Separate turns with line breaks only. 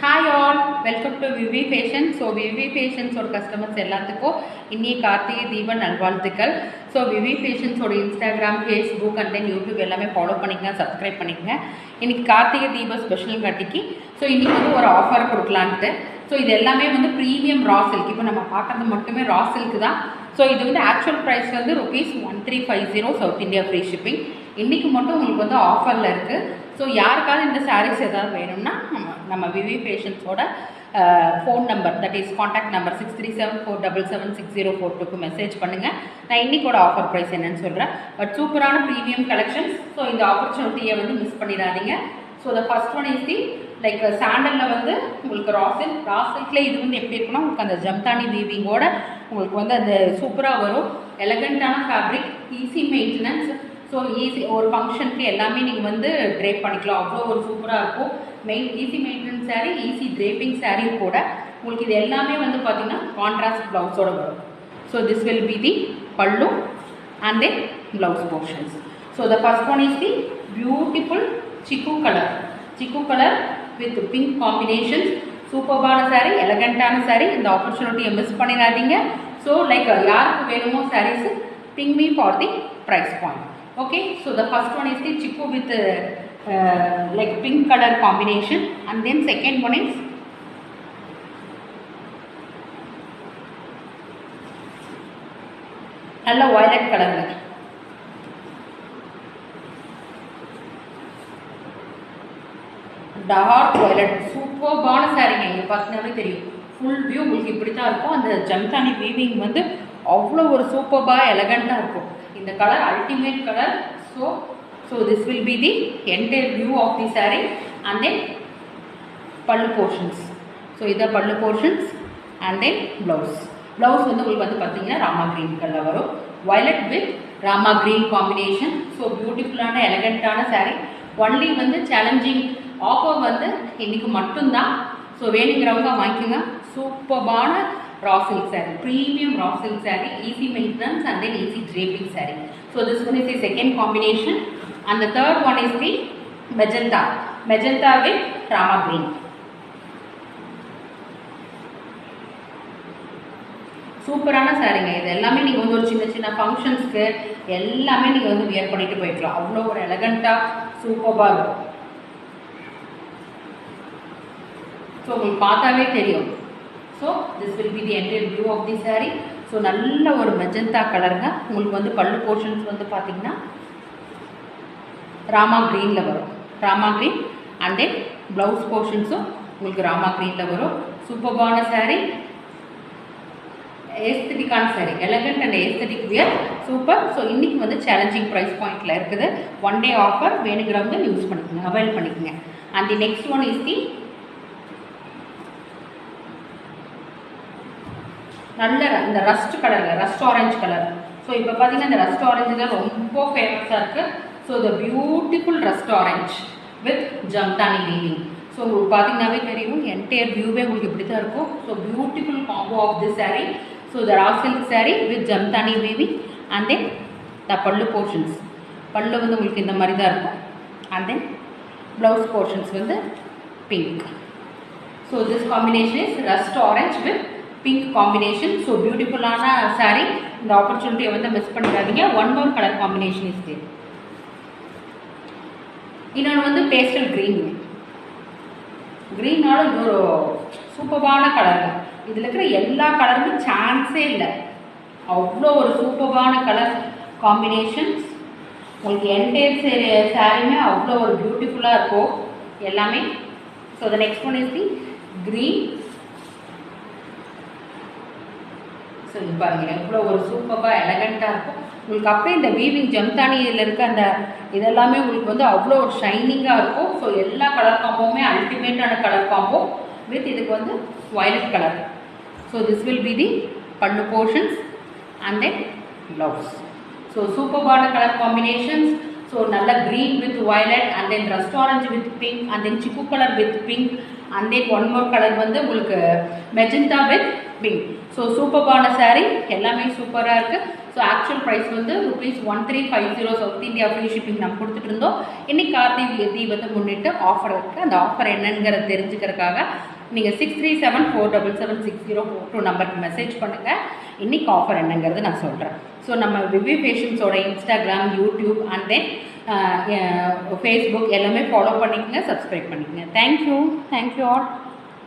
Hi all, welcome to VV fashion. So VV ஃபேஷன்ஸோட customers எல்லாத்துக்கும் இன்னைக்கு கார்த்திகை தீப நல்வாழ்த்துக்கள். ஸோ விவி ஃபேஷன்ஸோட Instagram, Facebook and then YouTube எல்லாமே ஃபாலோ பண்ணிக்கங்க, சப்ஸ்கிரைப் பண்ணிக்கங்க. இன்றைக்கி கார்த்திகை தீப ஸ்பெஷல் காட்டிக்கு ஸோ இன்றைக்கி வந்து ஒரு ஆஃபர் கொடுக்கலான்ட்டு. ஸோ இது எல்லாமே வந்து ப்ரீமியம் ரா சில்க். இப்போ நம்ம பார்க்குறது மட்டுமே ரா சில்க் தான். ஸோ இது வந்து ஆக்சுவல் ப்ரைஸ் வந்து ₹1350 சவுத் இந்தியா ஃப்ரீ ஷிப்பிங். இன்றைக்கி மட்டும் உங்களுக்கு வந்து ஆஃபரில் இருக்குது. ஸோ யாருக்காவது இந்த சாரீஸ் ஏதாவது வேணும்னா நம்ம விவி ஃபேஷன்ஸோட phone number, that is contact number 6374776042க்கு மெசேஜ் பண்ணுங்கள். நான் இன்றைக்கோட ஆஃபர் ப்ரைஸ் என்னன்னு சொல்கிறேன். பட் சூப்பரான ப்ரீமியம் கலெக்ஷன்ஸ். ஸோ இந்த ஆப்பர்ச்சுனிட்டியை வந்து மிஸ் பண்ணிடாதீங்க. So the first one is the like சாண்டலில் வந்து உங்களுக்கு ராசில்கில் இது வந்து எப்படி இருக்குன்னா உங்களுக்கு அந்த ஜம்தானி வீவிங்கோட உங்களுக்கு வந்து அந்த சூப்பராக வரும். எலகண்ட்டான fabric, easy maintenance. So easy ஒரு ஃபங்க்ஷனுக்கு எல்லாமே நீங்கள் வந்து ட்ரேப் பண்ணிக்கலாம். அவ்வளோ ஒரு சூப்பராக இருக்கும். Easy maintenance sari, easy draping sari கூட உங்களுக்கு இது எல்லாமே வந்து பார்த்தீங்கன்னா கான்ட்ராஸ்ட் ப்ளவுஸோடு வரும். So this will be the pallu and then blouse portions. So the first one is the beautiful chikoo colour with pink combination. சூப்பர்பான சாரீ, எலகண்ட்டான சாரீ. இந்த ஆப்பர்ச்சுனிட்டியை மிஸ் பண்ணிடாதீங்க. ஸோ லைக் யாருக்கு வேணுமோ saris ping me for the price point. Okay, so the first one is the chiku with like pink color combination, and then second one is நல்ல violet color. Dark violet, சூப்பர்பான சாரீங்க. இங்கே பார்த்தீங்கன்னாவே தெரியும், full view உங்களுக்கு இப்படி தான் இருக்கும். அந்த ஜம்தானி வீவிங் வந்து அவ்வளோ ஒரு சூப்பர்பாக எலகண்ட்டாக இருக்கும். இந்த colour ultimate colour. So this will be the entire view of the saree, and then pallu portions. So இத pallu portions and then blouse வந்து உங்களுக்கு வந்து பார்த்தீங்கன்னா ராமா கிரீன் கலர் வரும். violet with Rama green combination. So பியூட்டிஃபுல்லான எலகண்ட்டான saree. ஒன்லி வந்து challenging offer வந்து இன்னைக்கு மட்டும்தான். ஸோ வேணுங்கிறவங்க வாங்கிக்கோங்க. சூப்பர்பான raw silk saree, premium raw silk saree, easy maintenance and then easy draping saree. So this one is the second combination, and the third one is the magenta with rama green. சூப்பரான சாரீங்க. இது எல்லாமே நீங்கள் வந்து ஒரு சின்ன ஃபங்க்ஷன்ஸ்க்கு எல்லாமே நீங்கள் வந்து வியர் பண்ணிட்டு போய்க்கலாம். அவ்வளோ ஒரு எலகண்ட்டாக சூப்பராக இருக்கும். ஸோ உங்களுக்கு பார்த்தாவே தெரியும். So this will be the entire view of the sari. So நல்ல ஒரு மெஜந்தா கலருங்க. உங்களுக்கு வந்து பல்லு போர்ஷன்ஸ் வந்து பார்த்தீங்கன்னா ராமா க்ரீனில் வரும். Rama green and then blouse போர்ஷன்ஸும் உங்களுக்கு ராமா க்ரீனில் வரும். சூப்பர்பான சாரீ, ஏஸ்தட்டிக்கான sari, elegant and aesthetic wear, super. So இன்றைக்கி வந்து சேலஞ்சிங் ப்ரைஸ் பாயிண்டில் இருக்குது. ஒன் டே ஆஃபர், வேணுங்கிறவங்க யூஸ் பண்ணிக்கோங்க, அவைல் பண்ணிக்கோங்க. And the next one is the நல்ல இந்த ரஸ்ட் கலரில், ரஸ்ட் ஆரஞ்சு கலர். ஸோ இப்போ பார்த்தீங்கன்னா இந்த ரஸ்ட் ஆரஞ்சு தான் ரொம்ப ஃபேமஸாக இருக்குது. So the beautiful rust orange with Jamdani weaving. So உங்களுக்கு பார்த்தீங்கன்னாவே தெரியும், என்டையர் வியூவே உங்களுக்கு இப்படி தான் இருக்கும். So beautiful combo of this sari. So the raw silk sari with Jamdani weaving and then the pallu portions. Pallu வந்து உங்களுக்கு இந்த மாதிரி தான் இருக்கும். அண்ட் தென் ப்ளவுஸ் போர்ஷன்ஸ் வந்து pink. So this combination is rust orange with pink combination. So பியூட்டிஃபுல்லான சாரீ. இந்த ஆப்பர்ச்சுனிட்டியை வந்து மிஸ் பண்ணிடாதீங்க. One more colour combination is there. இன்னொன்று வந்து பேஸ்டல் க்ரீனால இன்னொரு சூப்பர்பான கலர். இதில் இருக்கிற எல்லா கலருமே சான்ஸே இல்லை. அவ்வளோ ஒரு சூப்பர்பான கலர் காம்பினேஷன்ஸ். உங்களுக்கு என்டையர் சாரீமே அவ்வளோ ஒரு பியூட்டிஃபுல்லாக இருக்கும் எல்லாமே. So the next one is the green. So இது பாருங்கள் எவ்வளோ ஒரு சூப்பராக எலகண்ட்டாக இருக்கும். உங்களுக்கு அப்படியே இந்த வீவிங் ஜம்தானியில் இருக்க அந்த இதெல்லாமே உங்களுக்கு வந்து அவ்வளோ ஒரு ஷைனிங்காக இருக்கும். ஸோ எல்லா கலர் காம்போவுமே அல்டிமேட்டான கலர் காம்போ வித் இதுக்கு வந்து violet colour. So this will be the pallu portions and then blouse. So சூப்பர்பான கலர் காம்பினேஷன்ஸ். ஸோ நல்ல green with violet and then rust orange with pink and then chikoo colour with pink and then one more colour வந்து உங்களுக்கு magenta with pink. So சூப்பர்பான சாரீ, எல்லாமே சூப்பராக இருக்குது. So actual price வந்து ₹1350 south India free shipping நம்ம கொடுத்துட்டு இருந்தோம். இன்றைக்கி கார்த்திகை தீபத்தை முன்னிட்டு ஆஃபர் இருக்குது. அந்த ஆஃபர் என்னங்கிறத தெரிஞ்சுக்கிறதுக்காக நீங்கள் 6374776042 நம்பருக்கு மெசேஜ் பண்ணுங்கள். இன்றைக்கி ஆஃபர் என்னங்கிறது நான் சொல்கிறேன். ஸோ நம்ம விவி ஃபேஷன்ஸோட Instagram, YouTube and then Facebook எல்லாமே ஃபாலோ பண்ணிக்கங்க, சப்ஸ்கிரைப் பண்ணிக்கங்க. Thank you all.